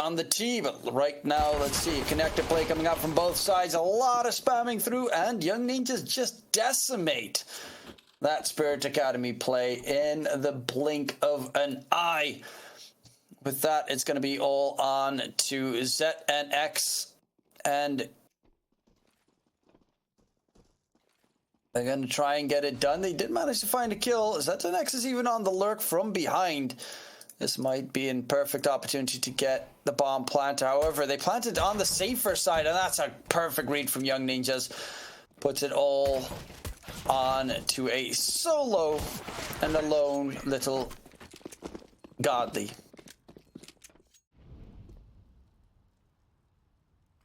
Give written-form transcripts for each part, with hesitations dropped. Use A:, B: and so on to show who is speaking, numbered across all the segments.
A: on the T, but right now, let's see, connector play coming out from both sides, a lot of spamming through, and Young Ninjas just decimate that Spirit Academy play in the blink of an eye. With that, it's going to be all on to Z and X, and they're going to try and get it done. They did manage to find a kill. Z and X is even on the lurk from behind. This might be a perfect opportunity to get the bomb planted. However, they planted on the safer side, and that's a perfect read from Young Ninjas. Puts it all on to a solo and a lone little Godly.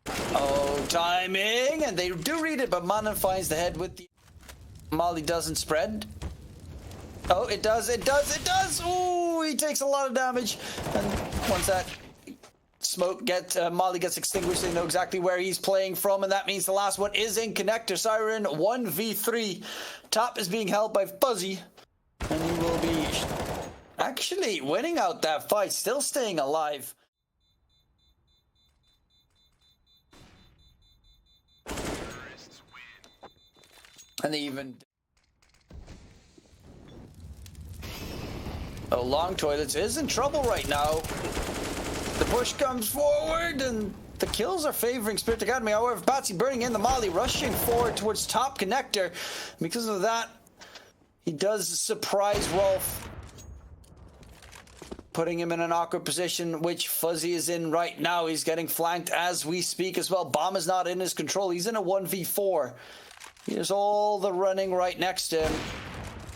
A: Oh, timing! And they do read it, but Manan finds the head with the... Molly doesn't spread. Oh, it does, it does, it does! Ooh, he takes a lot of damage. And once that smoke Molly gets extinguished, they know exactly where he's playing from, and that means the last one is in connector. Siren 1v3. Top is being held by phzy, and he will be actually winning out that fight, still staying alive. And they even... Oh, Long Toilets is in trouble right now. The push comes forward, and the kills are favoring Spirit Academy. However, Patsi burning in the molly, rushing forward towards top connector. Because of that, he does surprise Rolf, putting him in an awkward position, which phzy is in right now. He's getting flanked as we speak as well. Bomb is not in his control. He's in a 1v4. Here's all the running right next to him.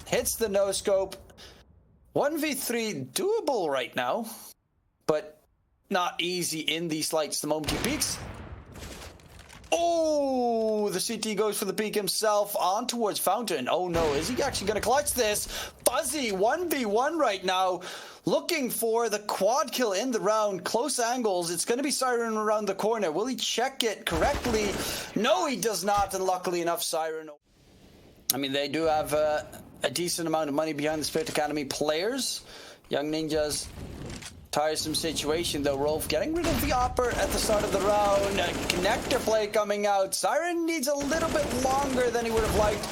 A: Hits the no-scope. 1v3 doable right now, but not easy in these lights the moment he peeks. Oh, the CT goes for the peek himself on towards Fountain. Oh no, is he actually going to clutch this? phzy 1v1 right now, looking for the quad kill in the round. Close angles. It's going to be Siren around the corner. Will he check it correctly? No, he does not, and luckily enough, Siren... I mean, they do have a decent amount of money behind the Spirit Academy players. Young Ninjas, tiresome situation though. Rolf getting rid of the Opper at the start of the round. A connector play coming out. Siren needs a little bit longer than he would have liked.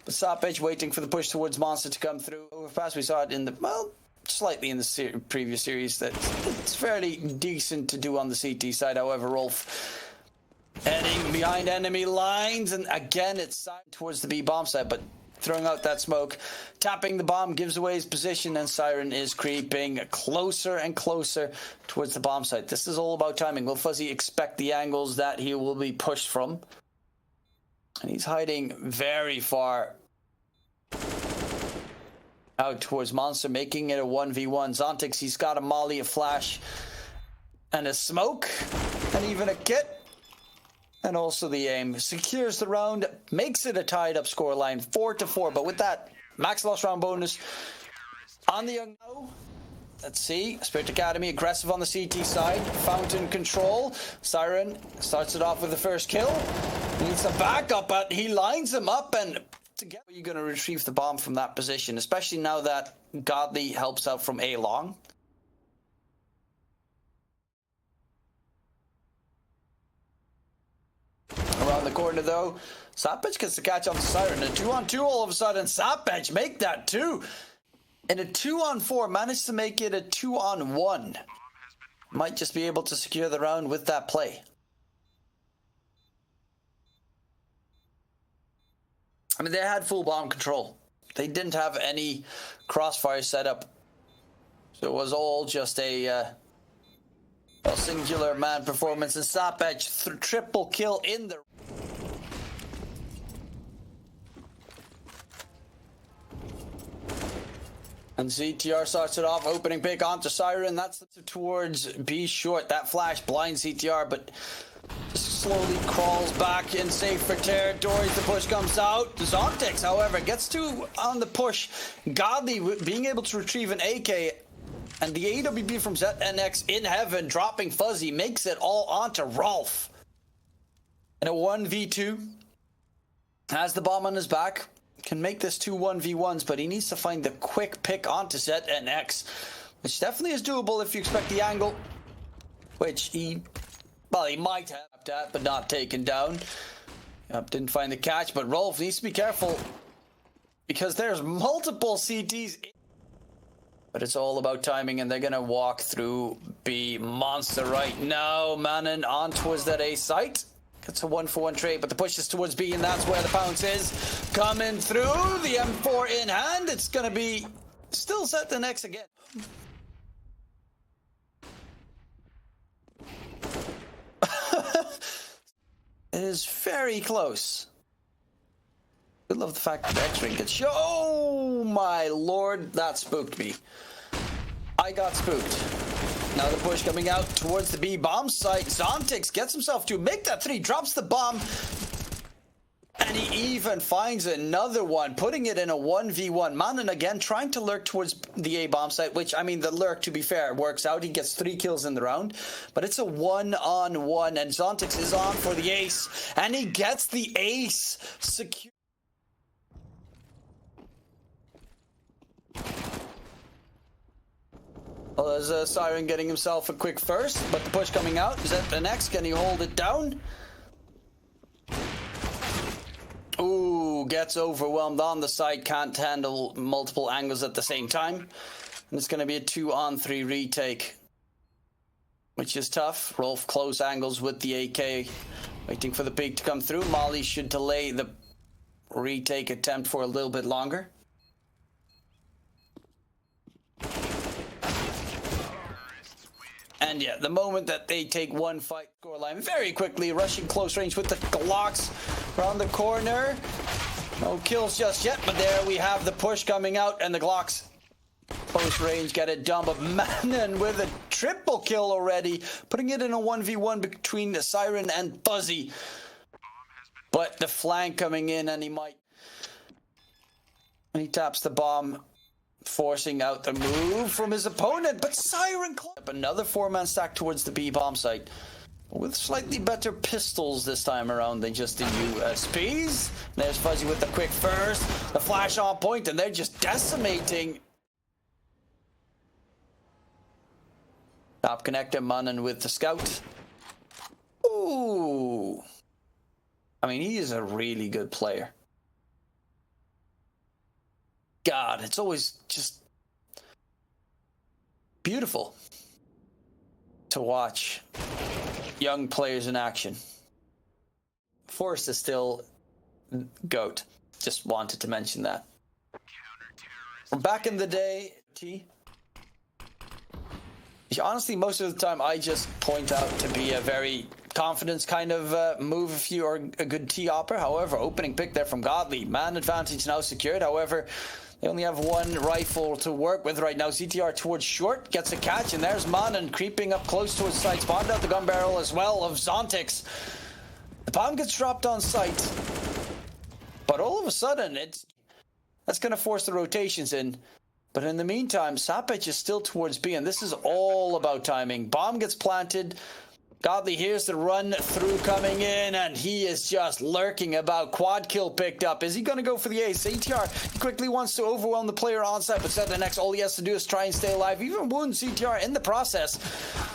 A: But Sapec waiting for the push towards Monster to come through. Overpass, we saw it in the, well, slightly in the previous series. That it's fairly decent to do on the CT side. However, Rolf heading behind enemy lines, and again it's side towards the B bomb site, but throwing out that smoke, tapping the bomb gives away his position, and Siren is creeping closer and closer towards the bomb site. This is all about timing. Will phzy expect the angles that he will be pushed from? And he's hiding very far out towards Monster, making it a 1v1. Zontix, he's got a molly, a flash, and a smoke, and even a kit. And also the aim. Secures the round, makes it a tied up scoreline, 4-4. But with that, max loss round bonus on the young. Let's see. Spirit Academy aggressive on the CT side. Fountain control. Siren starts it off with the first kill. Needs a backup, but he lines him up, and together you're going to retrieve the bomb from that position, especially now that Godly helps out from A long. Around the corner though, Sapec gets the catch on the Siren. A 2-on-2 all of a sudden. Sapec make that 2. And a 2-on-4 managed to make it a 2-on-1. Might just be able to secure the round with that play. I mean, they had full bomb control. They didn't have any crossfire setup. So it was all just a singular man performance, and Sapec triple kill in the... And CTR starts it off, opening pick onto Siren. That's towards B short. That flash blinds CTR, but just slowly crawls back in safer territory. The push comes out. Zontix, however, gets to on the push. Godly being able to retrieve an AK, and the AWP from ZNX in heaven, dropping phzy, makes it all onto Rolf. And a 1v2. Has the bomb on his back. Can make this 2 1v1s, but he needs to find the quick pick onto ZNX, which definitely is doable if you expect the angle. which he might have that, but not taken down. Yep, didn't find the catch, but Rolf needs to be careful because there's multiple CTs. But it's all about timing, and they're gonna walk through B monster right now. Manon on towards that A site. Gets a 1-for-1 trade, but the push is towards B, and that's where the pounce is. Coming through, the M4 in hand. It's gonna be still set the next again. It is very close. I love the fact that the X-ring gets oh my lord, that spooked me. I got spooked. Now the push coming out towards the B bomb site. Zontix gets himself to make that 3, drops the bomb, and he even finds another one, putting it in a 1v1. Manon again trying to lurk towards the A bomb site, which, I mean, the lurk, to be fair, works out. He gets 3 kills in the round, but it's a 1-on-1, and Zontix is on for the ace, and he gets the ace secure. Well, there's Siren getting himself a quick first, but the push coming out. Is that the next? Can he hold it down? Ooh, gets overwhelmed on the side, can't handle multiple angles at the same time. And it's going to be a 2-on-3 retake, which is tough. Rolf close angles with the AK, waiting for the peak to come through. Molly should delay the retake attempt for a little bit longer. And yeah, the moment that they take one fight scoreline very quickly, rushing close range with the Glocks around the corner. No kills just yet, but there we have the push coming out, and the Glocks close range get it done. But Manon with a triple kill already, putting it in a 1v1 between the Siren and phzy. But the flank coming in, and he taps the bomb, forcing out the move from his opponent, but Siren up another 4-man stack towards the B bomb site with slightly better pistols this time around than just the USPs. There's phzy with the quick first, the flash on point, and they're just decimating. Top connector, Manon with the scout. Ooh, I mean, he is a really good player. God, it's always just beautiful to watch young players in action. Forrest is still GOAT. Just wanted to mention that. From back in the day, honestly, most of the time I just point out to be a very confidence kind of move if you are a good T-opper. However, opening pick there from Godly. Man advantage now secured. However, they only have one rifle to work with right now. CTR towards short, gets a catch, and there's Manon creeping up close to his site. Spawned out the gun barrel as well of Zontix. The bomb gets dropped on site, but all of a sudden, that's going to force the rotations in. But in the meantime, Sapec is still towards B, and this is all about timing. Bomb gets planted. Godly hears the run through coming in, and he is just lurking about. Quad kill picked up. Is he going to go for the ace? CTR quickly wants to overwhelm the player on site, but said the next, all he has to do is try and stay alive. Even wound CTR in the process.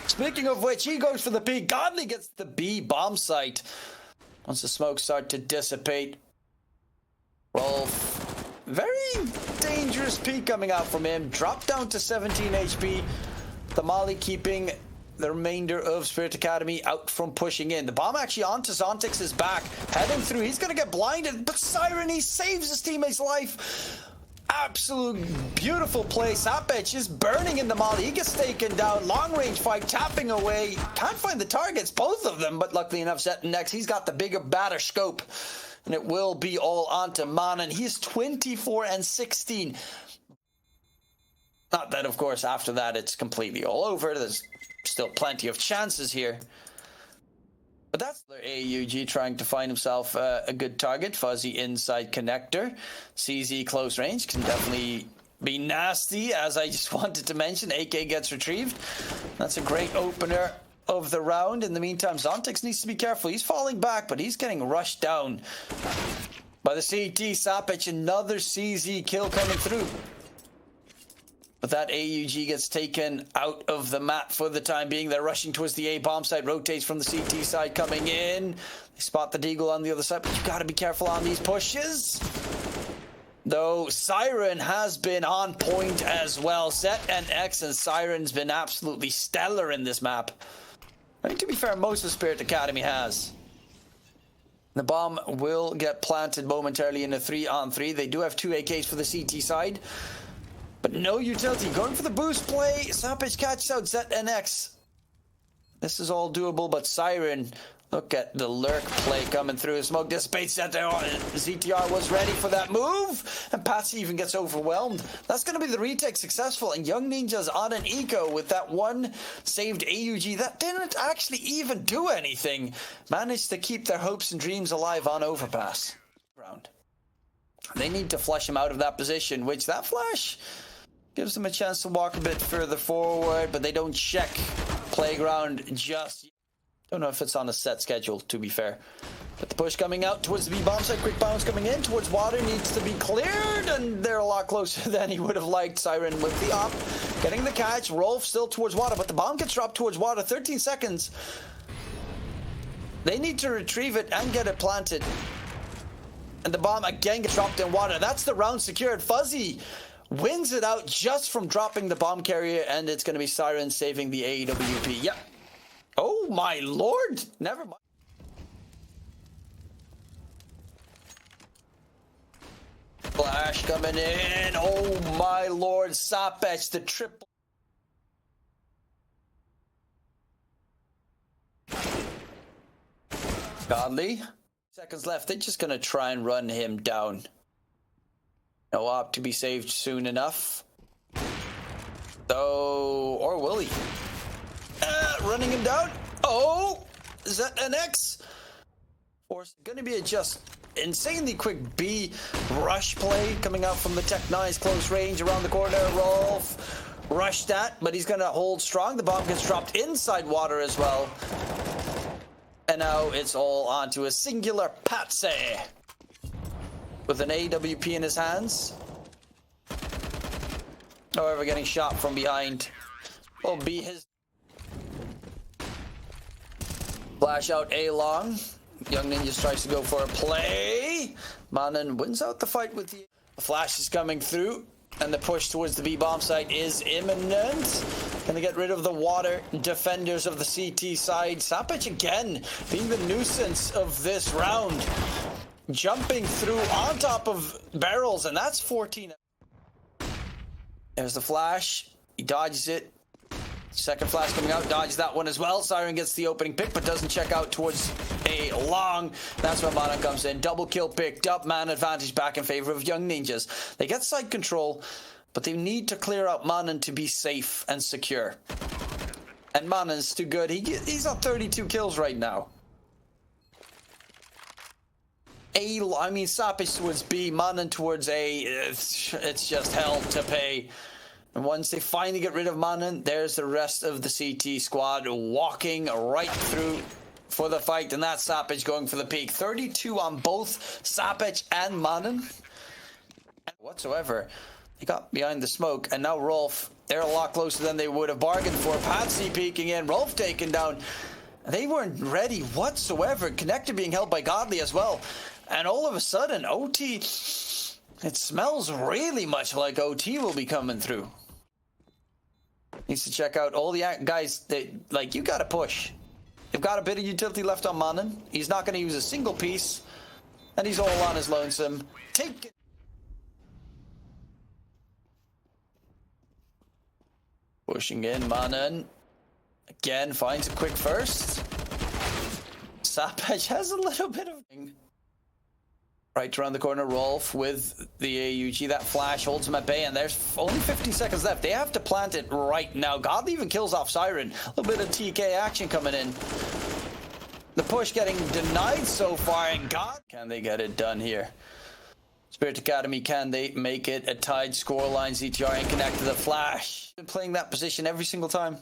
A: Speaking of which, he goes for the B. Godly gets the B bomb site. Once the smoke start to dissipate, Rolf, very dangerous peek coming out from him. Dropped down to 17 HP. The Molly keeping the remainder of Spirit Academy out from pushing in. The bomb actually onto Zontix's back, heading through. He's going to get blinded, but Siren, he saves his teammate's life. Absolute beautiful play. Sapec is burning in the Molly. He gets taken down. Long range fight, tapping away. Can't find the targets, both of them, but luckily enough, Zet next. He's got the bigger, badder scope, and it will be all onto Manon. He's 24-16. Not that, of course, after that, it's completely all over. There's still plenty of chances here. But that's the AUG trying to find himself a good target. phzy inside connector. CZ close range can definitely be nasty, as I just wanted to mention. AK gets retrieved. That's a great opener of the round. In the meantime, Zontix needs to be careful. He's falling back, but he's getting rushed down by the CT. Sapec, another CZ kill coming through. But that AUG gets taken out of the map for the time being. They're rushing towards the A bomb site. Rotates from the CT side coming in. They spot the deagle on the other side, but you got to be careful on these pushes. Though Siren has been on point as well. ZNX and Siren's been absolutely stellar in this map. I think, to be fair, most of Spirit Academy has. The bomb will get planted momentarily in a 3-on-3. They do have 2 AKs for the CT side. But no utility. Going for the boost play. Sapec catches out ZNX. This is all doable, but Siren, look at the lurk play coming through. Smoke dissipates. ZTR was ready for that move. And Patsi even gets overwhelmed. That's going to be the retake successful. And Young Ninjas on an eco with that one saved AUG that didn't actually even do anything. Managed to keep their hopes and dreams alive on overpass. They need to flush him out of that position, which that flash gives them a chance to walk a bit further forward, but they don't check playground just. Don't know if it's on a set schedule, to be fair. But the push coming out towards the B bomb site, quick bounce coming in towards water, needs to be cleared, and they're a lot closer than he would have liked. Siren with the op, getting the catch. Rolf still towards water, but the bomb gets dropped towards water. 13 seconds. They need to retrieve it and get it planted. And the bomb again gets dropped in water. That's the round secured. phzy wins it out just from dropping the bomb carrier, and it's going to be Siren saving the AWP. Yep. Oh my lord. Never mind. Flash coming in. Oh my lord. Sapec, the triple. Godly. Seconds left. They're just going to try and run him down. No op to be saved soon enough. So, or will he? Running him down. Oh, ZNX. Or going to be a just insanely quick B rush play coming out from the Tech-9's close range around the corner. Rolf rushed that, but he's going to hold strong. The bomb gets dropped inside water as well. And now it's all onto a singular Patsi with an AWP in his hands. However, getting shot from behind will be his. Flash out A long. Young Ninjas tries to go for a play. Manan wins out the fight with the flash is coming through. And the push towards the B bomb site is imminent. Gonna get rid of the water defenders of the CT side. Sapec again being the nuisance of this round. Jumping through on top of barrels, and that's 14. There's the flash. He dodges it. Second flash coming out, dodges that one as well. Siren gets the opening pick, but doesn't check out towards A long. That's where Mana comes in. Double kill picked up. Man advantage back in favor of Young Ninjas. They get side control, but they need to clear out Manan to be safe and secure. And Manan's too good. He's on 32 kills right now. Sapec towards B, Manan towards A. It's just hell to pay. And once they finally get rid of Manan, there's the rest of the CT squad walking right through for the fight. And that's Sapec going for the peak. 32 on both Sapec and Manan. Whatsoever. They got behind the smoke. And now Rolf, they're a lot closer than they would have bargained for. Patsi peeking in. Rolf taken down. They weren't ready whatsoever. Connector being held by Godly as well. And all of a sudden, OT, it smells really much like OT will be coming through. Needs to check out all the guys. You got to push. You've got a bit of utility left on Manan. He's not going to use a single piece. And he's all on his lonesome. Take it. Pushing in, Manan. Again, finds a quick first. Sapec has a little bit of... Right around the corner, Rolf with the AUG. That flash holds him at bay, and there's only 15 seconds left. They have to plant it right now. Godly even kills off Siren. A little bit of TK action coming in. The push getting denied so far, and can they get it done here? Spirit Academy, can they make it a tied scoreline? ZTR ain't connected. The flash. Been playing that position every single time.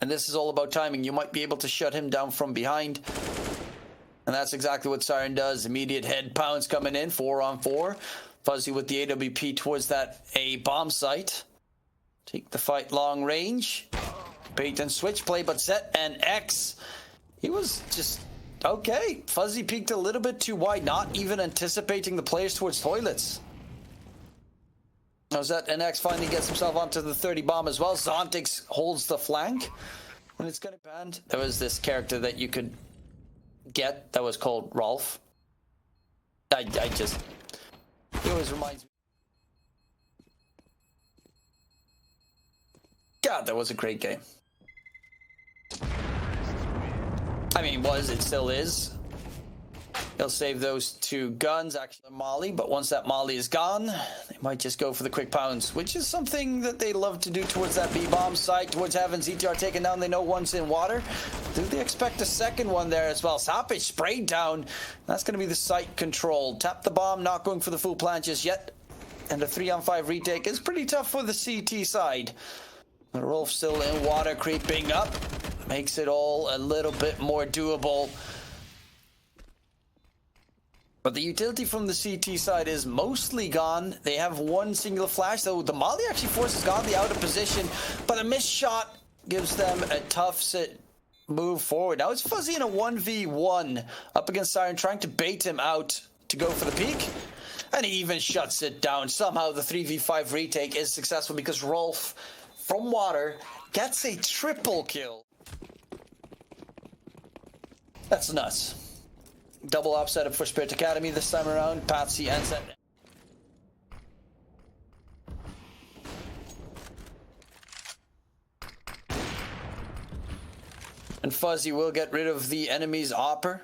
A: And this is all about timing. You might be able to shut him down from behind. And that's exactly what Siren does. Immediate head pounds coming in, 4 on 4. phzy with the AWP towards that A bomb site. Take the fight long range. Bait and switch play, but ZNX, he was just okay. phzy peeked a little bit too wide, not even anticipating the players towards toilets. Now ZNX finally gets himself onto the 30 bomb as well. Zontix holds the flank. When it's gonna banned, there was this character that you could get that was called Rolf. I just, he always reminds me. God, that was a great game. I mean, it still is. He'll save those 2 guns, actually Molly, but once that Molly is gone, they might just go for the quick pounds, which is something that they love to do towards that B-bomb site, towards having ZTR taken down. They know one's in water. Do they expect a second one there as well? Sapec sprayed down. That's going to be the site control. Tap the bomb, not going for the full plant just yet. And a 3-on-5 retake is pretty tough for the CT side. The Rolf still in water, creeping up. Makes it all a little bit more doable. But the utility from the CT side is mostly gone. They have 1 single flash, though the Molly actually forces Godly out of position, but a missed shot gives them a tough move forward. Now it's phzy in a 1v1 up against Siren, trying to bait him out to go for the peak, and he even shuts it down. Somehow the 3v5 retake is successful because Rolf from water gets a triple kill. That's nuts. Double op setup for Spirit Academy this time around. Patsi and Set. And phzy will get rid of the enemy's opper.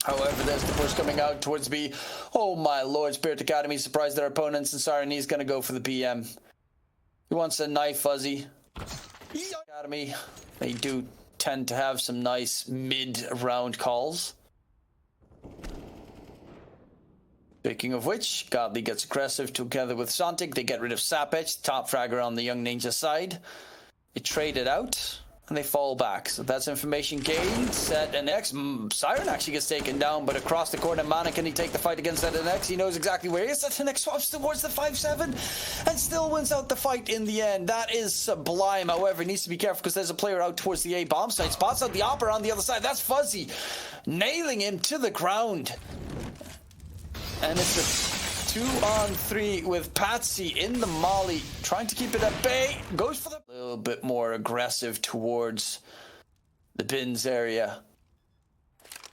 A: However, there's the push coming out towards B. Oh my lord, Spirit Academy surprised their opponents, and Siren, he's going to go for the PM. He wants a knife, phzy. Academy, they do tend to have some nice mid-round calls. Speaking of which, Godly gets aggressive together with Zontix. They get rid of Sapec, top fragger on the Young Ninja side. They trade it out. And they fall back. So that's information gained. ZNX. Siren actually gets taken down, but across the corner, Mana, can he take the fight against ZNX? He knows exactly where he is. ZNX swaps towards the 5-7 and still wins out the fight in the end. That is sublime. However, he needs to be careful because there's a player out towards the A bomb site. Spots out the opera on the other side. That's phzy, nailing him to the ground. And it's a 2-on-3 with Patsi in the Molly, trying to keep it at bay. Goes for the a little bit more aggressive towards the bins area.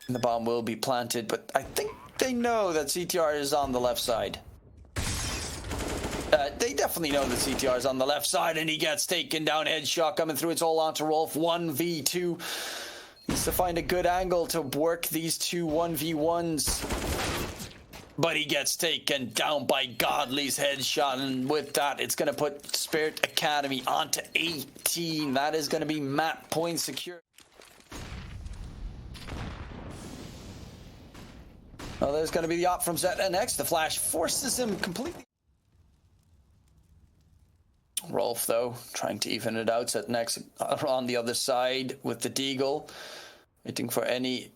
A: And the bomb will be planted, but I think they know that CTR is on the left side. They definitely know that CTR is on the left side, and he gets taken down. Headshot coming through. It's all onto Rolf. 1v2. Needs to find a good angle to work these 2 1v1s. But he gets taken down by Godly's headshot, and with that, it's going to put Spirit Academy onto 18. That is going to be map point secure. Well, there's going to be the op from ZNX. The flash forces him completely. Rolf, though, trying to even it out. ZNX on the other side with the deagle, waiting for any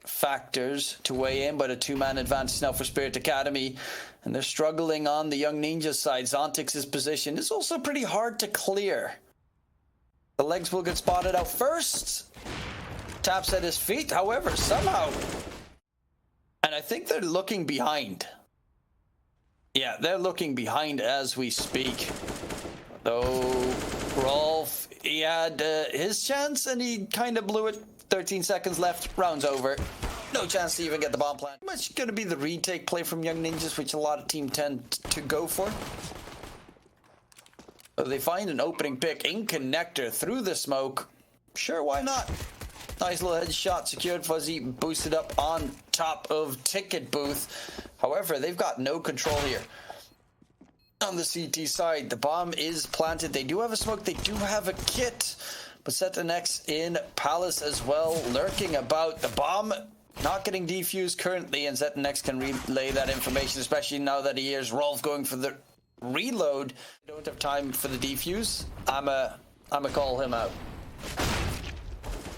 A: factors to weigh in, but a 2-man advantage now for Spirit Academy, and they're struggling on the Young Ninja side. Zontix's position is also pretty hard to clear. The legs will get spotted out first. Taps at his feet, however, somehow, and I think they're looking behind. Yeah, they're looking behind as we speak. Though Rolf, he had his chance and he kind of blew it. 13 seconds left, round's over. No chance to even get the bomb plant. Much going to be the retake play from Young Ninjas, which a lot of teams tend to go for. So they find an opening pick in connector through the smoke. Sure, why not? Nice little headshot secured. phzy boosted up on top of Ticket Booth. However, they've got no control here. On the CT side, the bomb is planted. They do have a smoke. They do have a kit. But ZNX in Palace as well, lurking about. The bomb not getting defused currently, and ZNX can relay that information, especially now that he hears Rolf going for the reload. Don't have time for the defuse. I'ma call him out.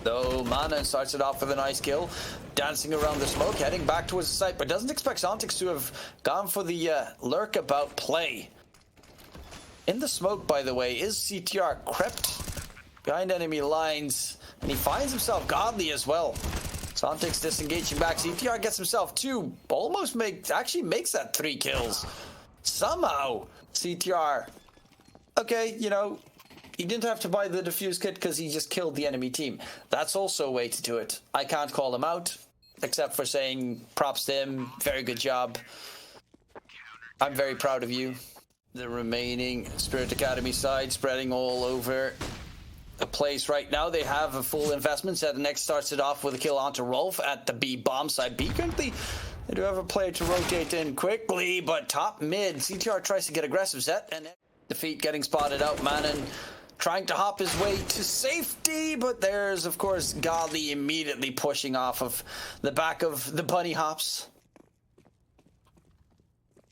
A: Though Mana starts it off with a nice kill, dancing around the smoke, heading back towards the site, but doesn't expect Zontix to have gone for the lurk about play. In the smoke, by the way, is CTR crept behind enemy lines, and he finds himself godly as well. Zontix disengaging back. CTR gets himself 2, almost actually makes that 3 kills. Somehow, CTR, okay, you know, he didn't have to buy the defuse kit because he just killed the enemy team. That's also a way to do it. I can't call him out, except for saying props to him. Very good job. I'm very proud of you. The remaining Spirit Academy side spreading all over the place right now. They have a full investment. ZNX starts it off with a kill onto Rolf at the B bomb side. B currently, they do have a player to rotate in quickly, but top mid, CTR tries to get aggressive. Zet and defeat getting spotted out. Manon trying to hop his way to safety, but there's, of course, Godly immediately pushing off of the back of the bunny hops.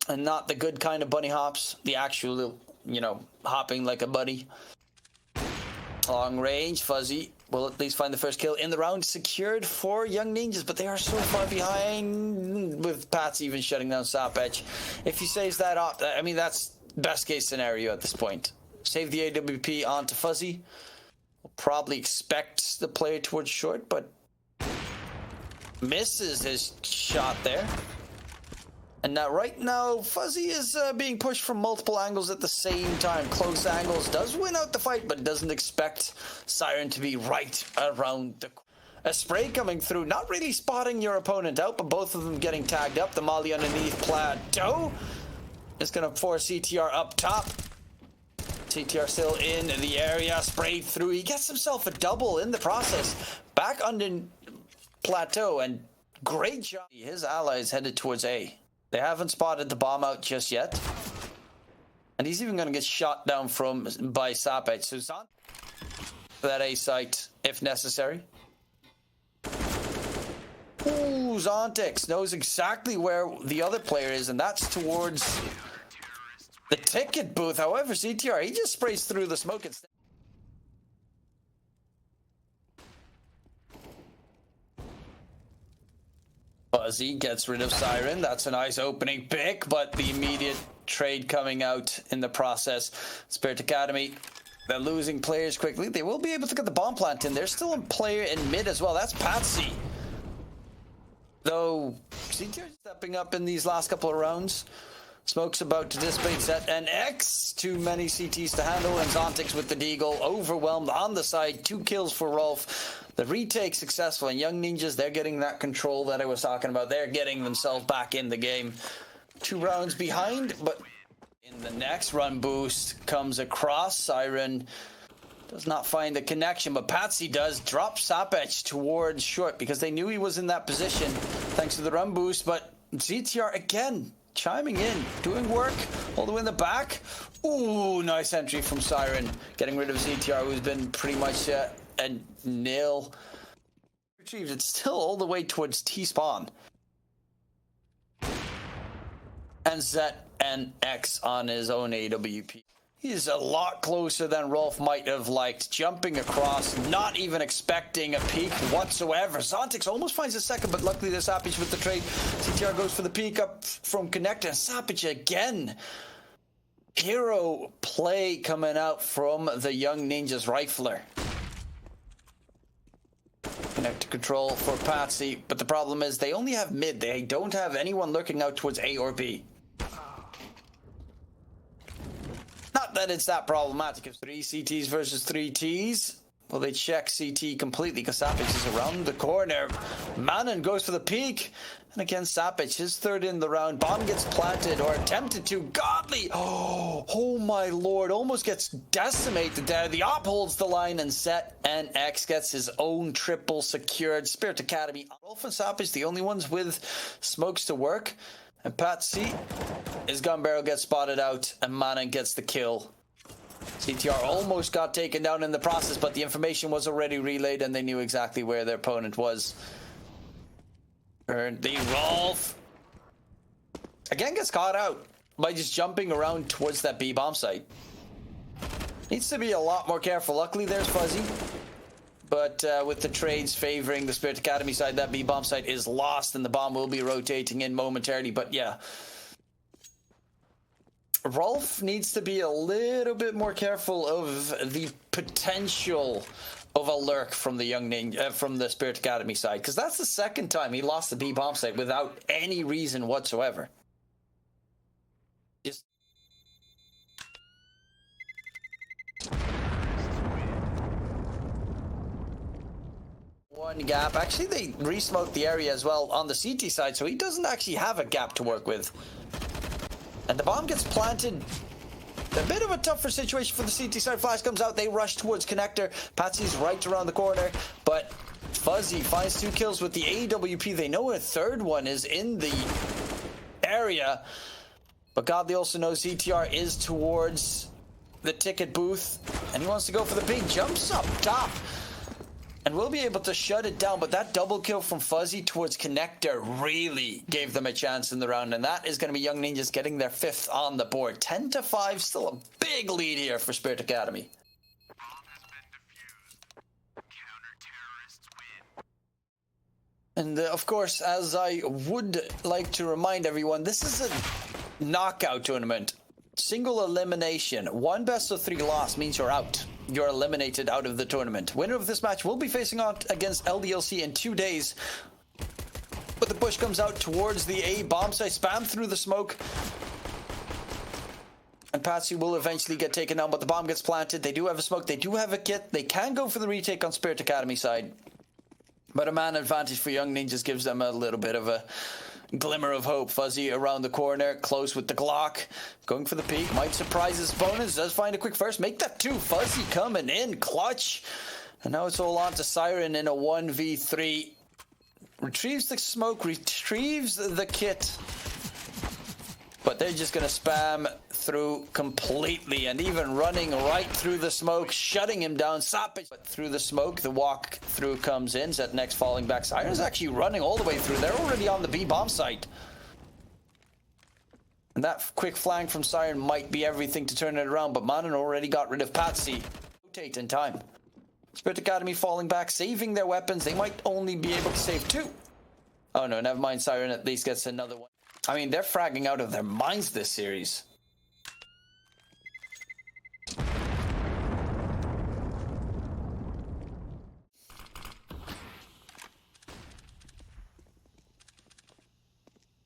A: And not the good kind of bunny hops, the actual, you know, hopping like a bunny. Long range, phzy will at least find the first kill in the round, secured for Young Ninjas, but they are so far behind, with Patsi even shutting down Sapec. If he saves that off, I mean, that's best case scenario at this point. Save the AWP onto phzy. We'll probably expect the play towards short, but misses his shot there. And now, right now, phzy is being pushed from multiple angles at the same time. Close angles, does win out the fight, but doesn't expect Siren to be right around the... A spray coming through, not really spotting your opponent out, but both of them getting tagged up. The molly underneath plateau is going to force CTR up top. CTR still in the area, sprayed through. He gets himself a double in the process. Back under plateau, and great job. His allies headed towards A. They haven't spotted the bomb out just yet. And he's even going to get shot down by Sapec. So Zont that A site if necessary. Ooh, Zontix knows exactly where the other player is, and that's towards the ticket booth. However, CTR, he just sprays through the smoke instead. phzy gets rid of Siren. That's a nice opening pick, but the immediate trade coming out in the process. Spirit Academy, they're losing players quickly. They will be able to get the bomb plant in. There's still a player in mid as well. That's Patsi. Though CTR stepping up in these last couple of rounds. Smoke's about to dissipate. Zet and X. Too many CTs to handle, and Zontix with the deagle overwhelmed on the side. 2 kills for Rolf. The retake successful, and Young Ninjas, they're getting that control that I was talking about. They're getting themselves back in the game. 2 rounds behind, but in the next run boost comes across. Siren does not find the connection, but Patsi does drop Sapec towards short because they knew he was in that position thanks to the run boost, but CTR again chiming in, doing work all the way in the back. Ooh, nice entry from Siren, getting rid of CTR, who's been pretty much a nil. Retrieved. It's still all the way towards T-spawn. And Zet and X on his own AWP. He's a lot closer than Rolf might have liked. Jumping across, not even expecting a peek whatsoever. Zontix almost finds a second, but luckily there's Sapec with the trade. CTR goes for the peek up from Connect, and Sapec again. Hero play coming out from the Young Ninjas rifler. Connect control for Patsi, but the problem is they only have mid. They don't have anyone lurking out towards A or B. Not that it's that problematic. If 3 CTs versus 3 Ts, well, they check CT completely because Sapec is around the corner. Manon goes for the peek, and again Sapec, his third in the round. Bomb gets planted, or attempted to. Godly! Oh my lord, almost gets decimated there. The op holds the line, and Zet and X gets his own triple secured. Spirit Academy, Rolf and Sapec, the only ones with smokes to work. And Patsi, his gun barrel gets spotted out, and Manon gets the kill. CTR almost got taken down in the process, but the information was already relayed, and they knew exactly where their opponent was. Earned the Rolf. Again gets caught out. by just jumping around towards that B bomb site. Needs to be a lot more careful. Luckily, there's phzy. But with the trades favoring the Spirit Academy side, that B bomb site is lost, and the bomb will be rotating in momentarily. But yeah, Rolf needs to be a little bit more careful of the potential of a lurk from the young ninja, from the Spirit Academy side, because that's the second time he lost the B bomb site without any reason whatsoever. Just one gap. Actually, they re-smoked the area as well on the CT side, so he doesn't actually have a gap to work with. And the bomb gets planted. A bit of a tougher situation for the CT side. Flash comes out. They rush towards connector. Patsy's right around the corner, but phzy finds 2 kills with the AWP. They know a third one is in the area, but Godly also knows ZTR is towards the ticket booth, and he wants to go for the big jumps up top. And we'll be able to shut it down, but that double kill from phzy towards connector really gave them a chance in the round, and that is going to be Young Ninjas getting their 5th on the board. 10-5, still a big lead here for Spirit Academy. And of course, as I would like to remind everyone, this is a knockout tournament. Single elimination. 1 best-of-3 loss means you're out. You're eliminated out of the tournament. Winner of this match will be facing out against LDLC in 2 days. But the push comes out towards the A bomb site, spam through the smoke. And Patsi will eventually get taken down, but the bomb gets planted. They do have a smoke. They do have a kit. They can go for the retake on Spirit Academy side. But a man advantage for Young Ninjas gives them a little bit of a glimmer of hope. phzy around the corner, close with the Glock, going for the peek, might surprise his opponents, does find a quick first, make that 2. phzy coming in clutch, and now it's all on to Siren in a 1v3. Retrieves the smoke, retrieves the kit, but they're just gonna spam through completely, and even running right through the smoke, shutting him down. Sapec through the smoke, the walk through comes in. Zet next falling back. Siren's actually running all the way through. They're already on the B bomb site. And that quick flank from Siren might be everything to turn it around, but Manon already got rid of Patsi. Rotate in time. Spirit Academy falling back, saving their weapons. They might only be able to save 2. Oh no, never mind. Siren at least gets another one. I mean, they're fragging out of their minds this series.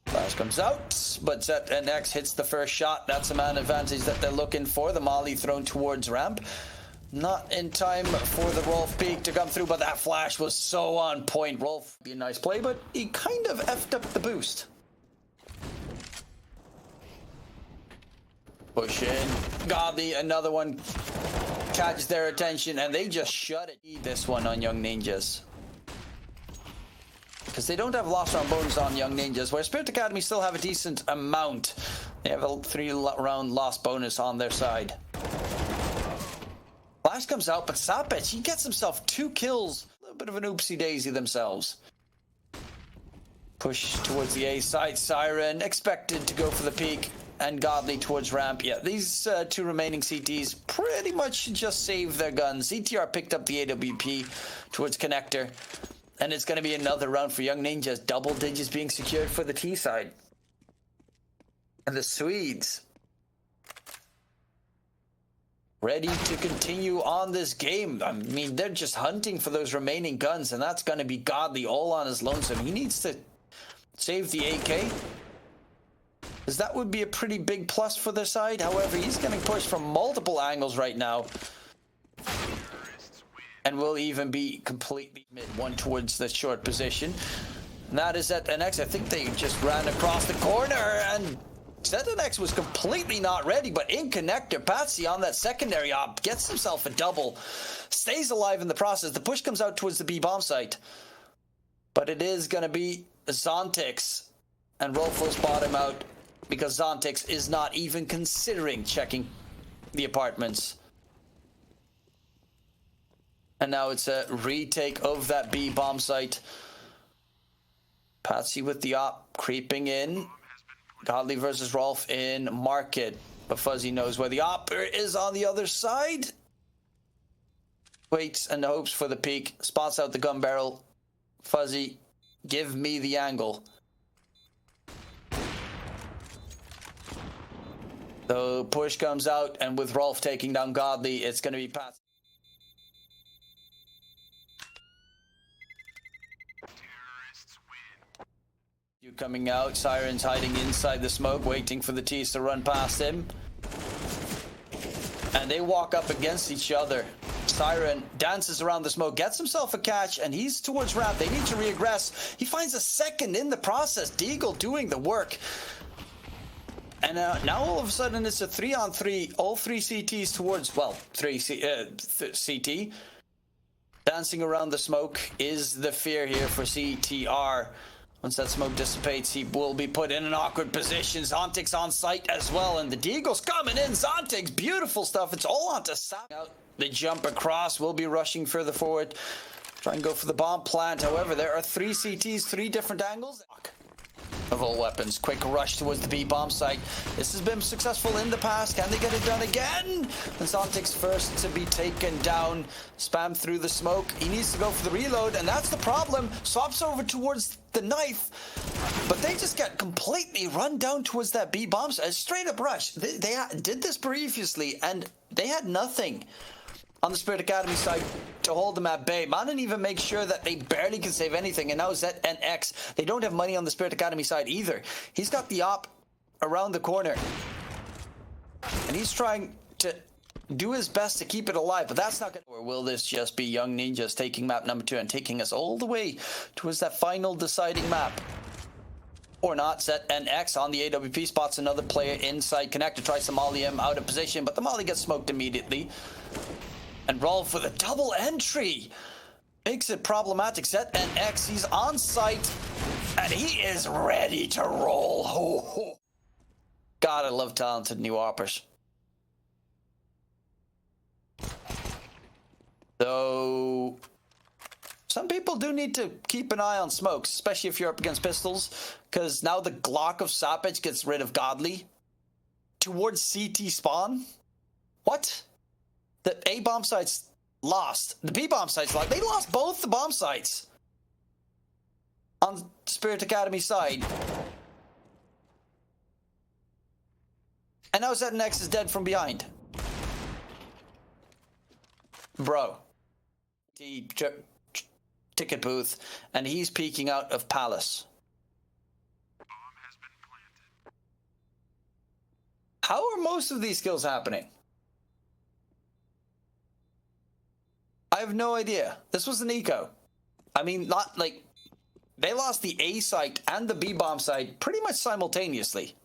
A: Flash comes out, but Zet and X hits the first shot. That's a man advantage that they're looking for. The molly thrown towards ramp. Not in time for the Rolf peak to come through, but that flash was so on point. Rolf, be a nice play, but he kind of effed up the boost. Push in. Godly, another one catches their attention, and they just shut it. This one on Young Ninjas, because they don't have lost round bonus on Young Ninjas, where Spirit Academy still have a decent amount. They have a 3-round lost bonus on their side. Flash comes out, but Sapec, he gets himself 2 kills. A little bit of an oopsie daisy themselves. Push towards the A side. Siren expected to go for the peak, and Godly towards ramp. Yeah, these 2 remaining CTs pretty much just save their guns. CTR picked up the AWP towards connector, and it's going to be another round for Young Ninjas. Double digits being secured for the T side. And the Swedes ready to continue on this game. I mean, they're just hunting for those remaining guns, and that's going to be Godly all on his lonesome. He needs to save the AK, because that would be a pretty big plus for their side. However, he's getting pushed from multiple angles right now, and will even be completely mid, one towards the short position. And that is at NX. I think they just ran across the corner, and ZNX was completely not ready, but in connector, Patsi on that secondary op gets himself a double, stays alive in the process. The push comes out towards the B bomb site, but it is going to be Zontix, and Rolf will spot him out because Zontix is not even considering checking the apartments. And now it's a retake of that B bomb site. Patsi with the op creeping in. Godly versus Rolf in market. But phzy knows where the opper is on the other side. Waits and hopes for the peek. Spots out the gun barrel. phzy, give me the angle. So push comes out, and with Rolf taking down Godly, it's going to be Patsi. You coming out, Siren's hiding inside the smoke, waiting for the T's to run past him. And they walk up against each other. Siren dances around the smoke, gets himself a catch, and he's towards ramp. They need to reaggress. He finds a second in the process. Deagle doing the work. And now all of a sudden it's a 3-on-3. All three CTs towards, well, CT. Dancing around the smoke is the fear here for CTR. Once that smoke dissipates, he will be put in an awkward position. Zontic's on site as well, and the Deagle's coming in. Zontic's beautiful stuff. It's all onto Sapec. The jump across will be rushing further forward. Try and go for the bomb plant. However, there are 3 CTs, 3 different angles of all weapons. Quick rush towards the B bomb site. This has been successful in the past. Can they get it done again? And Zontic's first to be taken down. Spam through the smoke. He needs to go for the reload, and that's the problem. Swaps over towards the knife, but they just get completely run down towards that B bomb site. Straight up rush. They did this previously, and they had nothing on the Spirit Academy side to hold them at bay. Man didn't even make sure that they barely can save anything, and now Z and X, they don't have money on the Spirit Academy side either. He's got the op around the corner, and he's trying to do his best to keep it alive, but that's not good. Or will this just be Young Ninjas taking map number 2 and taking us all the way towards that final deciding map? Or not. Z and X on the AWP spots another player inside connector, tries to molly him out of position, but the molly gets smoked immediately. And Rolf with a double entry makes it problematic. Z and X, he's on site, and he is ready to roll. Ho, ho. God, I love talented new oppers. So some people do need to keep an eye on smokes, especially if you're up against pistols, because now the Glock of Sapec gets rid of Godly towards CT spawn. What? The A bomb sites lost. The B bomb sites lost. They lost both the bomb sites on Spirit Academy side. And now ZNX is dead from behind. Bro. Ticket booth, and he's peeking out of Palace. How are most of these kills happening? I have no idea. This was an eco. I mean, not like they lost the A site and the B bomb site pretty much simultaneously.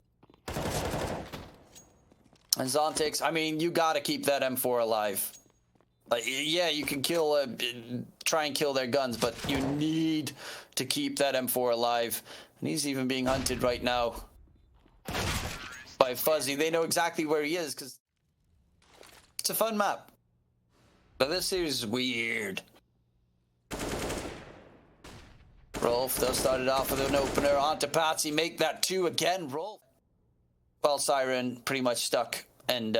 A: And Zontic's, I mean, you gotta keep that M4 alive. Like, yeah, you can kill, try and kill their guns, but you need to keep that M4 alive. And he's even being hunted right now by phzy. They know exactly where he is because it's a fun map. But this series is weird. Rolf, though, started off with an opener onto Patsi. Make that 2 again. Rolf. Well, Siren pretty much stuck and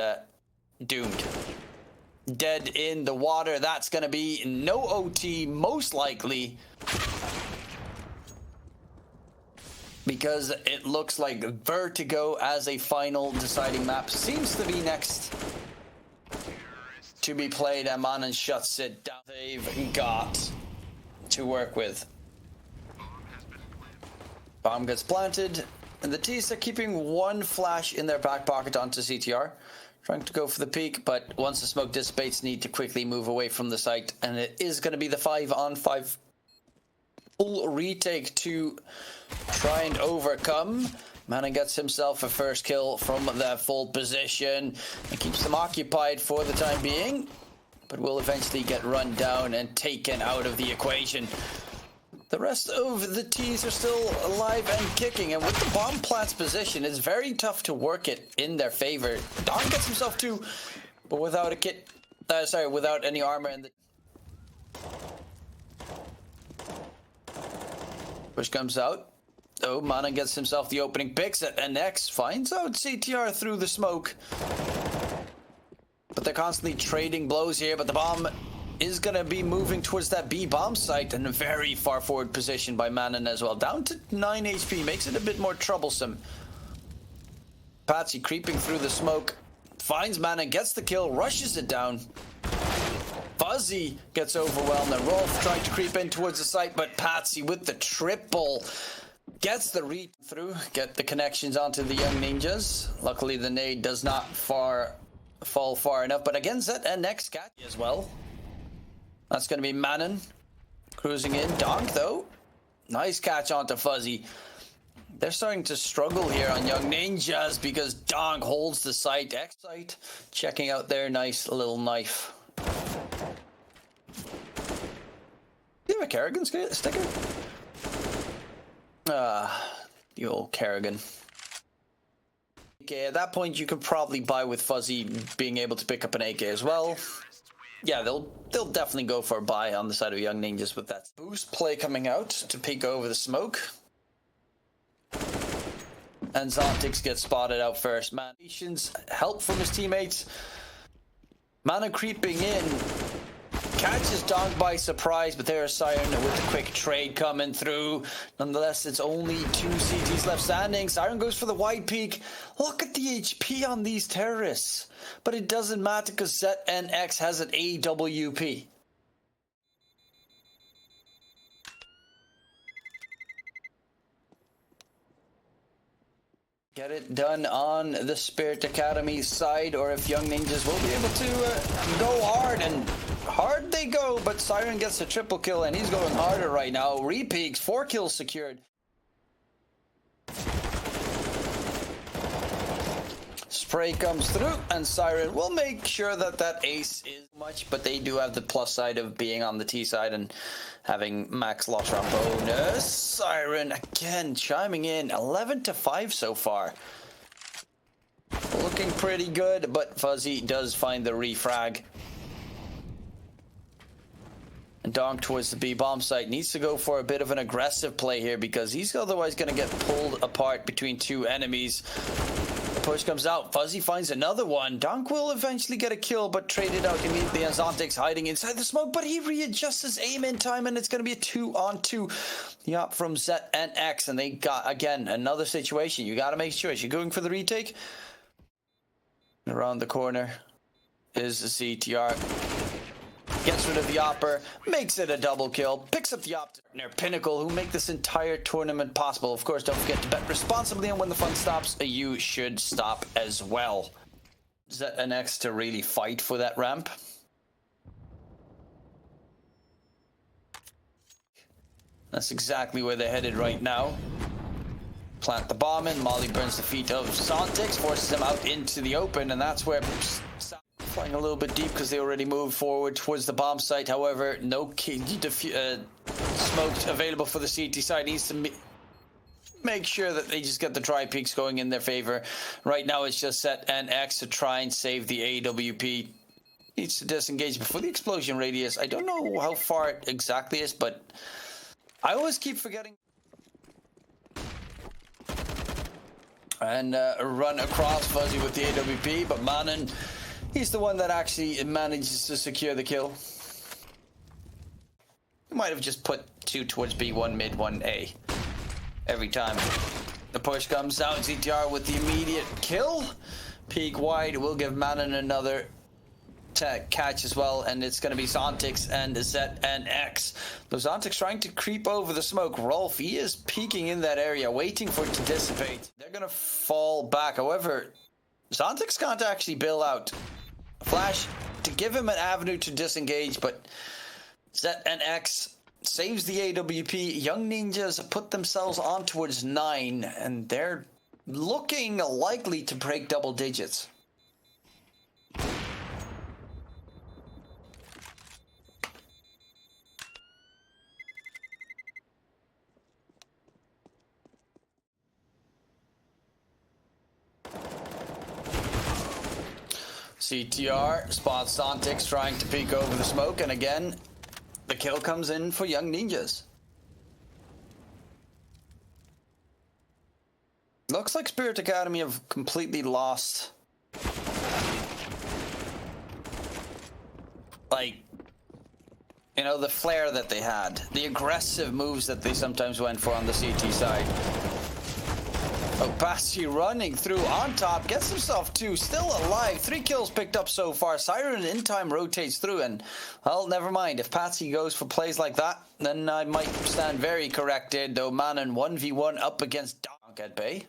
A: doomed. Dead in the water. That's going to be no OT, most likely. Because it looks like Vertigo as a final deciding map seems to be next to be played. Amanan shuts it down. They've got to work with. Bomb gets planted, and the T's are keeping 1 flash in their back pocket onto CTR. Trying to go for the peak, but once the smoke dissipates, need to quickly move away from the site. And it is going to be the 5-on-5 full retake to try and overcome. Manning gets himself a first kill from that full position and keeps them occupied for the time being, but will eventually get run down and taken out of the equation. The rest of the T's are still alive and kicking, and with the bomb plant's position, it's very tough to work it in their favor. Donk gets himself 2, but without a kit, without any armor. And the push comes out. Oh, Mana gets himself the opening, picks it, and X finds out CTR through the smoke. But they're constantly trading blows here, but the bomb is going to be moving towards that B bomb site, and a very far forward position by Manon as well. Down to 9 HP, makes it a bit more troublesome. Patsi creeping through the smoke, finds Manon, gets the kill, rushes it down. phzy gets overwhelmed, and Rolf trying to creep in towards the site, but Patsi with the triple gets the read through, get the connections onto the young ninjas. Luckily the nade does not fall far enough, but again Zet and X catch as well. That's going to be Manon cruising in. Donk though, nice catch onto phzy. They're starting to struggle here on young ninjas because Donk holds the site. X site checking out their nice little knife. Do you have a Kerrigan sticker? The old Kerrigan. Okay, at that point you could probably buy with phzy being able to pick up an AK as well. Yeah, they'll definitely go for a buy on the side of young ninjas with that boost play coming out to peek over the smoke. And Zontix gets spotted out first. Man, help from his teammates. Mana creeping in. Catches Donk by surprise, but there's Siren with a quick trade coming through. Nonetheless, it's only 2 CTs left standing. Siren goes for the wide peak. Look at the HP on these terrorists. But it doesn't matter because ZNX has an AWP. Get it done on the Spirit Academy side, or if young ninjas will be able to go hard, and hard they go, but Siren gets a triple kill and he's going harder right now. Repeaks, 4 kills secured. Spray comes through and Siren will make sure that that ace is much, but they do have the plus side of being on the T side and having max loss round bonus. Siren again chiming in, 11-5 so far. Looking pretty good, but phzy does find the refrag. And Donk towards the B bomb site needs to go for a bit of an aggressive play here because he's otherwise going to get pulled apart between 2 enemies. Push comes out, phzy finds another one. Donk will eventually get a kill, but traded out immediately, and Zontix hiding inside the smoke, but he readjusts his aim in time, and it's going to be a 2-on-2. Yup, from Zet and X, and they got, again, another situation. You got to make sure. You're going for the retake. Around the corner is the CTR. Gets rid of the Opper, makes it a double kill, picks up the Opter near Pinnacle, who make this entire tournament possible. Of course, don't forget to bet responsibly, and when the fun stops, you should stop as well. Zet and X to really fight for that ramp. That's exactly where they're headed right now. Plant the bomb in, Molly burns the feet of Zontix, forces them out into the open, and that's where... Flying a little bit deep because they already moved forward towards the bomb site. However, no smoke available for the CT side. Needs to make sure that they just get the dry peaks going in their favor. Right now it's just Zet and X to try and save the AWP. Needs to disengage before the explosion radius. I don't know how far it exactly is, but I always keep forgetting. And run across phzy with the AWP, but Manon... he's the one that actually manages to secure the kill. He might have just put 2 towards B, 1 mid, 1 A. Every time. The push comes out, CTR with the immediate kill. Peek wide will give Manon another catch as well, and it's going to be Zontix and Zet and X. The Zontix trying to creep over the smoke. Rolf, he is peeking in that area, waiting for it to dissipate. They're going to fall back. However, Zontix can't actually bail out. Flash to give him an avenue to disengage, but Zet and X saves the AWP. Young ninjas put themselves on towards 9, and they're looking likely to break double digits. CTR spots Zontix trying to peek over the smoke, and again, the kill comes in for young ninjas. looks like Spirit Academy have completely lost, like, you know, the flair that they had, the aggressive moves that they sometimes went for on the CT side. Oh, Patsi running through on top, gets himself 2, still alive. 3 kills picked up so far. Siren in time rotates through, and, well, never mind. If Patsi goes for plays like that, then I might stand very corrected. Though Manon 1v1 up against Donk at bay.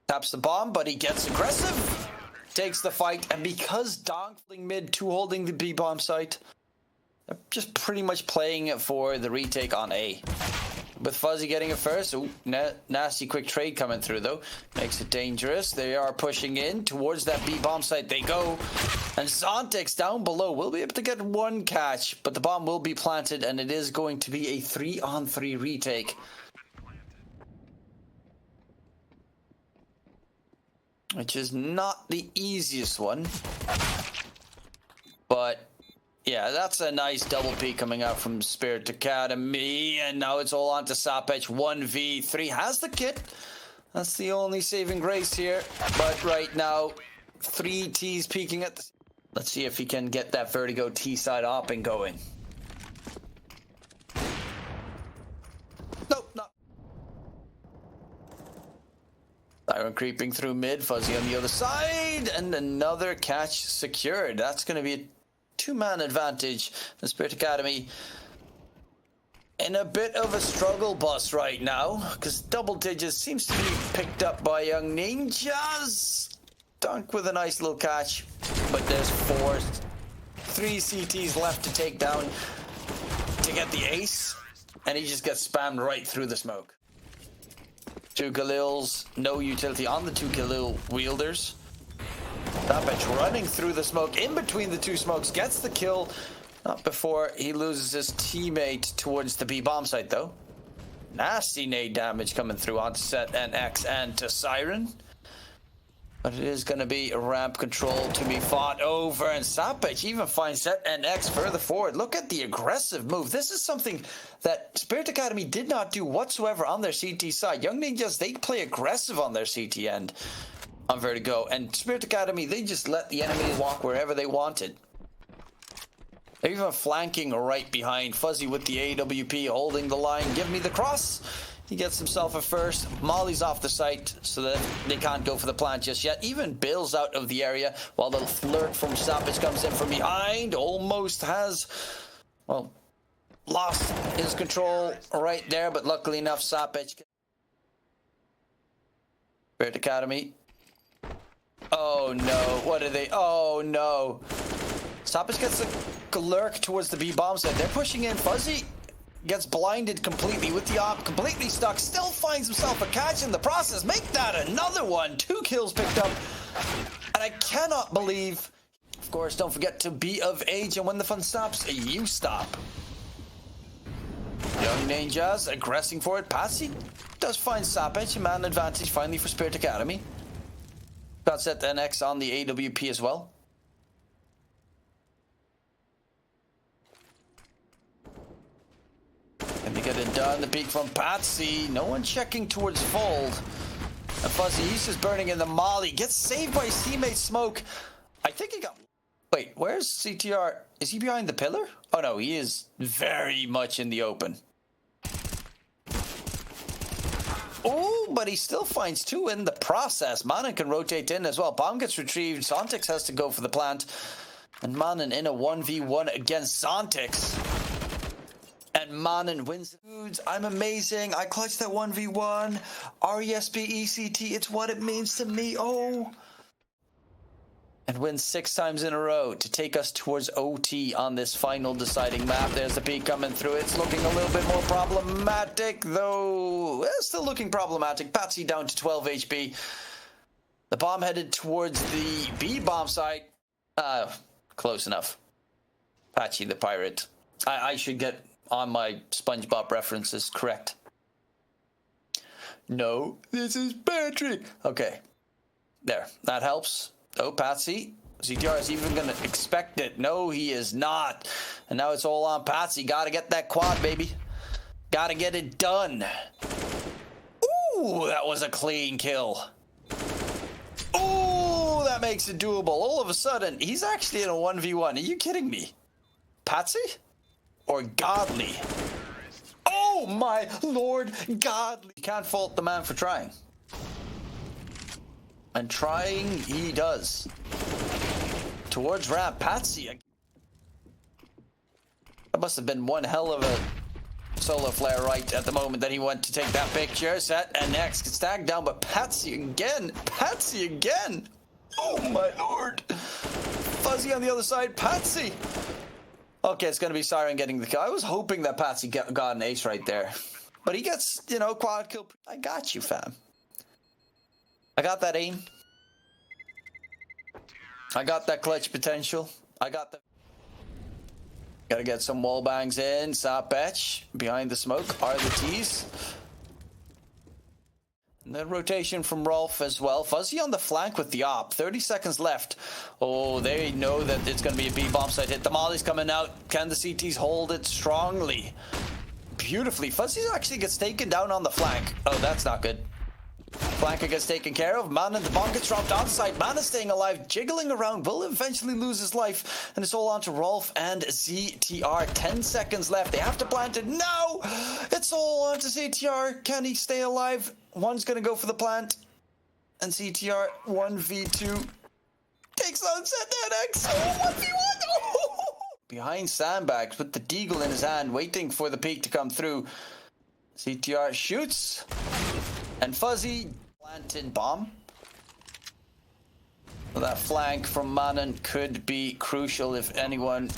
A: Taps the bomb, but he gets aggressive. Takes the fight, and because Donk mid 2 holding the B bomb site, they're just pretty much playing it for the retake on A. With phzy getting it first. Ooh, nasty quick trade coming through though. Makes it dangerous. They are pushing in towards that B bomb site. They go. And Zontix down below will be able to get 1 catch, but the bomb will be planted, and it is going to be a 3-on-3 retake. Which is not the easiest one. But yeah, that's a nice double peek coming out from Spirit Academy. And now it's all on to Sapec. 1v3 has the kit. That's the only saving grace here. But right now, 3 T's peeking at the... Let's see if he can get that Vertigo T side up and going. Nope, not. Siren creeping through mid. phzy on the other side. And another catch secured. That's going to be a 2-man advantage. The Spirit Academy in a bit of a struggle bus right now, because double digits seems to be picked up by Young Ninjas. Donk with a nice little catch, but there's 3 CTs left to take down to get the ace, and he just gets spammed right through the smoke. 2 Galils, no utility on the 2 Galil wielders. Sapec running through the smoke, in between the 2 smokes, gets the kill. Not before he loses his teammate towards the B bomb site, though. Nasty nade damage coming through onto Set and X and to Siren. But it is going to be a ramp control to be fought over, and Sapec even finds Set and X further forward. Look at the aggressive move. This is something that Spirit Academy did not do whatsoever on their CT side. Young Ninjas, they play aggressive on their CT end. On Vertigo, and Spirit Academy, they just let the enemy walk wherever they wanted. They're even flanking right behind. phzy with the AWP holding the line. Give me the cross. He gets himself a first. Molly's off the site so that they can't go for the plant just yet. Even Bill's out of the area while the flirt from Sapec comes in from behind. Almost has, well, lost his control right there, but luckily enough, Sapec. Spirit Academy. Oh no, what are they? Oh no. Sapec gets the lurk towards the B bomb site. They're pushing in. phzy gets blinded completely with the op, completely stuck, still finds himself a catch in the process. Make that another one. 2 kills picked up. And I cannot believe, of course, don't forget to be of age, and when the fun stops, you stop. Young Ninjas aggressing for it. Patsi does find Sapec, a man advantage finally for Spirit Academy. Got Set and X on the AWP as well. And they get it done. The peek from Patsi. No one checking towards Fold. And phzy, he's just burning in the molly. Gets saved by his teammate Smoke. I think he got... Wait, where's CTR? Is he behind the pillar? Oh no, he is very much in the open. Oh, but he still finds 2 in the process. Manon can rotate in as well. Bomb gets retrieved. Zontix has to go for the plant. And Manon in a 1v1 against Zontix. And Manon wins. Dudes, I'm amazing. I clutched that 1v1. RESPECT, it's what it means to me. Oh. And wins 6 times in a row to take us towards OT on this final deciding map. There's the peak coming through. It's looking a little bit more problematic, though. It's still looking problematic. Patsi down to 12 HP. The bomb headed towards the B bomb site. Close enough. Patsi the pirate. I should get on my SpongeBob references correct. No, this is Patrick. Okay. There. That helps. Oh, Patsi. CTR is even going to expect it. No, he is not. And now it's all on Patsi. Got to get that quad, baby. Got to get it done. Ooh, that was a clean kill. Ooh, that makes it doable. All of a sudden, he's actually in a 1v1. Are you kidding me? Patsi? Or Godly? Oh my lord, Godly. You can't fault the man for trying. And trying he does. Towards ramp, Patsi. That must have been one hell of a solar flare right at the moment that he went to take that picture. Set and next gets tagged down, but Patsi again. Patsi again. Oh my lord. phzy on the other side. Patsi. Okay, it's going to be Siren getting the kill. I was hoping that Patsi got an ace right there. But he gets, you know, quad kill. I got you, fam. I got that aim. I got that clutch potential. I got the... Gotta get some wall bangs in. Sapec behind the smoke are the T's. And then rotation from Rolf as well. phzy on the flank with the op. 30 seconds left. Oh, they know that it's going to be a B bomb site hit. The molly's coming out. Can the CTs hold it strongly? Beautifully. phzy actually gets taken down on the flank. Oh, that's not good. Flanker gets taken care of. Man and the bomb gets dropped on site. Man is staying alive, jiggling around, will eventually lose his life. And it's all on to Rolf and ZTR. 10 seconds left. They have to plant it. No! It's all on to ZTR. Can he stay alive? One's going to go for the plant. And ZTR 1v2 takes on ZNX. Oh, 1v1. Oh! Behind sandbags with the deagle in his hand, waiting for the peak to come through. ZTR shoots. And phzy planted bomb. Well, that flank from Manon could be crucial if anyone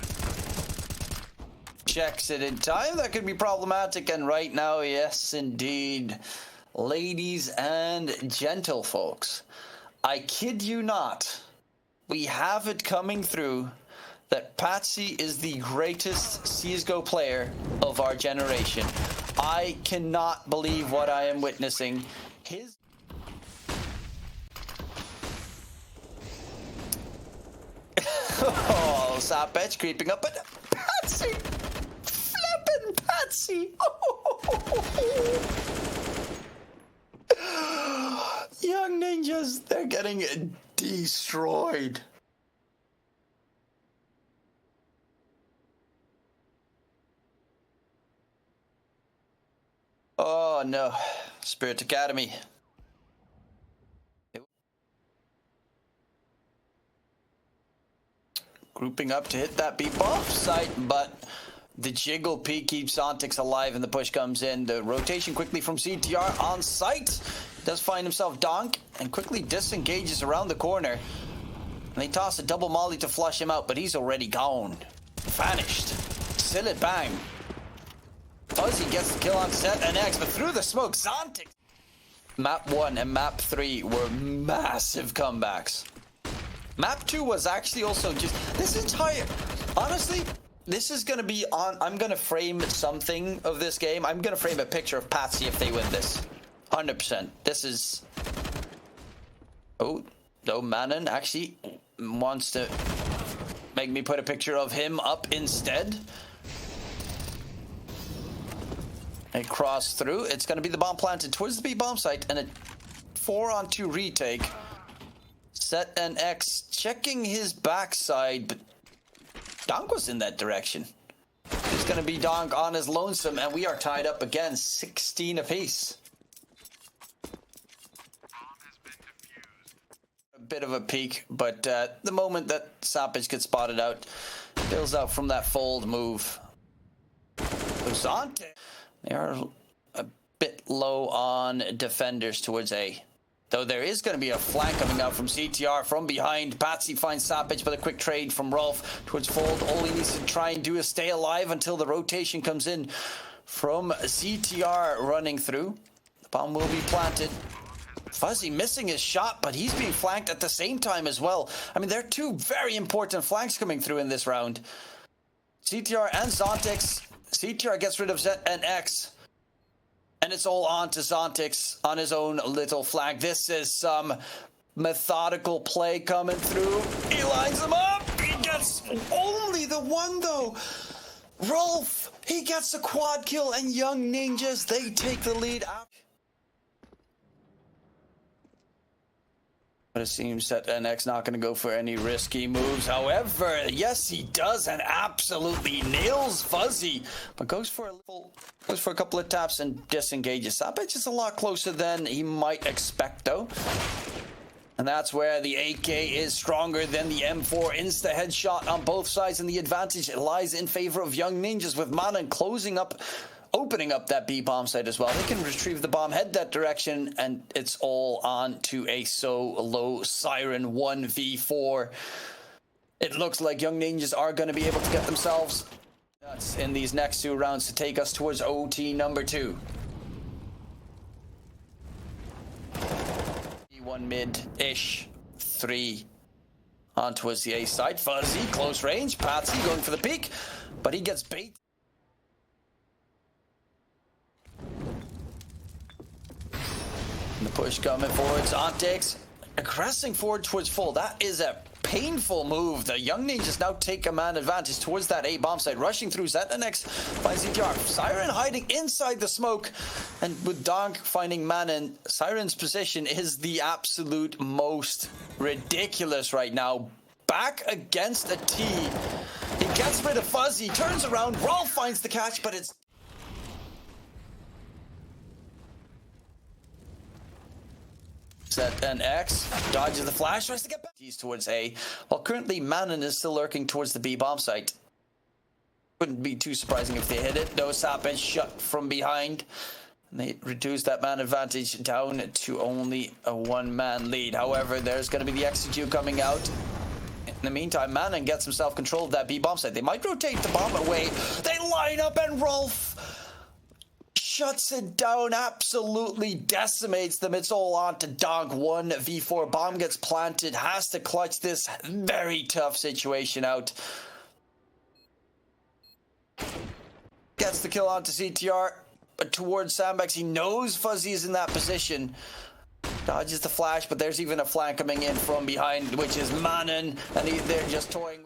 A: checks it in time. That could be problematic. And right now, yes, indeed. Ladies and gentlefolks, I kid you not. We have it coming through that Patsi is the greatest CSGO player of our generation. I cannot believe what I am witnessing. His... Oh, Sapec creeping up, but Patsi! Flippin' Patsi! Young ninjas, they're getting destroyed. Oh no, Spirit Academy. Grouping up to hit that beep off site, but the jiggle peak keeps Ontix alive and the push comes in. The rotation quickly from CTR on site. Does find himself Donk and quickly disengages around the corner. And they toss a double molly to flush him out, but he's already gone. Vanished. Still it bang. phzy gets the kill on set and X, but through the smoke, Zontix. Map 1 and Map 3 were massive comebacks. Map 2 was actually also just this entire... Honestly, this is going to be on... I'm going to frame something of this game. I'm going to frame a picture of Patsi if they win this. 100%. This is... Oh, no, Manon actually wants to make me put a picture of him up instead. A cross through. It's going to be the bomb planted towards the B bomb site and a 4-on-2 retake. Set and X checking his backside, but Donk was in that direction. It's going to be Donk on his lonesome, and we are tied up again, 16 apiece. A bit of a peak, but the moment that Sapec gets spotted out, builds out from that fold move. Zante. They are a bit low on defenders towards A. Though there is going to be a flank coming out from CTR from behind. Patsi finds Sapec, but a quick trade from Rolf towards fold. All he needs to try and do is stay alive until the rotation comes in from CTR running through. The bomb will be planted. phzy missing his shot, but he's being flanked at the same time as well. I mean, there are two very important flanks coming through in this round. CTR and Zontix. CTR gets rid of Z and X. And it's all on to Zontix on his own little flank. This is some methodical play coming through. He lines them up. He gets only the one, though. Rolf, he gets a quad kill, and Young Ninjas, they take the lead out. But it seems that NX not going to go for any risky moves. However, yes, he does, and absolutely nails phzy, but goes for a couple of taps and disengages. Sapec is a lot closer than he might expect, though. And that's where the AK is stronger than the M4. Insta headshot on both sides, and the advantage lies in favor of Young Ninjas, with Manan opening up that B bomb site as well. They can retrieve the bomb, head that direction, and it's all on to a solo Siren 1v4. It looks like Young Ninjas are going to be able to get themselves nuts in these next 2 rounds to take us towards OT number 2. 1 mid-ish, 3 on towards the A side. phzy, close range. Patsi going for the peek, but he gets bait. And the push coming forwards. Ontix aggressing forward towards full. That is a painful move. The Young Ninjas now take a man advantage towards that A bomb site, rushing through ZNX by ZTR. Siren hiding inside the smoke, and with Donk finding Manan, Siren's position is the absolute most ridiculous right now. Back against a T. He gets rid of phzy, turns around, Rolf finds the catch, but it's ZNX dodges the flash, tries to get back. He's towards A, while currently Manan is still lurking towards the B bomb site. Wouldn't be too surprising if they hit it. No, Sapec shut from behind. And they reduce that man advantage down to only a 1-man lead. However, there's going to be the execute coming out. In the meantime, Manan gets himself control of that B bomb site. They might rotate the bomb away. They line up, and Rolf shuts it down, absolutely decimates them. It's all on to Donk. 1v4. Bomb gets planted, has to clutch this very tough situation out. Gets the kill onto CTR, but towards Sandbags. He knows phzy is in that position. Dodges the flash, but there's even a flank coming in from behind, which is Manan, and they're just toying.